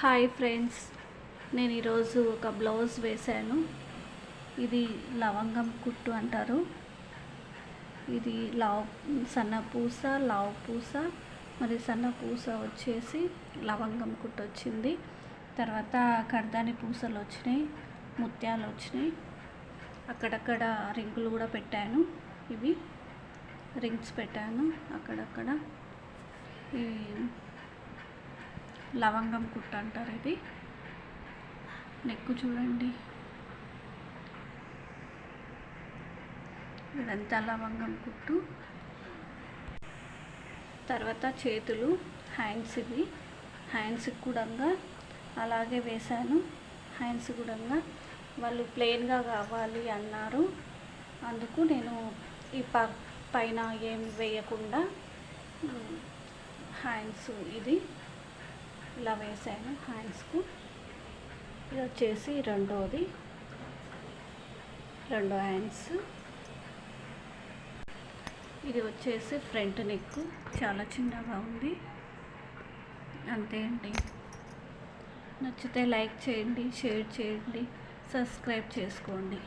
Hi friends, నేను ఈరోజు ఒక బ్లౌజ్ వేశాను. ఇది లవంగం కుట్టు అంటారు. ఇది సన్న పూస, లావు పూస, మరి సన్న పూస వచ్చేసి లవంగం కుట్టు వచ్చింది. తర్వాత కర్దాని పూసలు వచ్చినాయి, ముత్యాలు వచ్చినాయి. అక్కడక్కడ రింగులు కూడా పెట్టాను. ఇవి రింగ్స్ పెట్టాను అక్కడక్కడ. ఈ లవంగం కుట్టు అంటారు. ఇది నెక్కు చూడండి, ఇదంతా లవంగం కుట్టు. తర్వాత చేతులు, హ్యాండ్స్, ఇవి హ్యాండ్స్ కూడా అలాగే వేశాను. హ్యాండ్స్ కూడా వాళ్ళు ప్లెయిన్గా కావాలి అన్నారు. అందుకు నేను ఈ పైన ఏం వేయకుండా హ్యాండ్స్ ఇది ఇలా వేసాను. హ్యాండ్స్కు ఇది వచ్చేసి రెండో హ్యాండ్స్. ఇది వచ్చేసి ఫ్రంట్ నెక్, చాలా చిన్నగా ఉంది. అంతే అండి. నచ్చితే లైక్ చేయండి, షేర్ చేయండి, సబ్స్క్రైబ్ చేసుకోండి.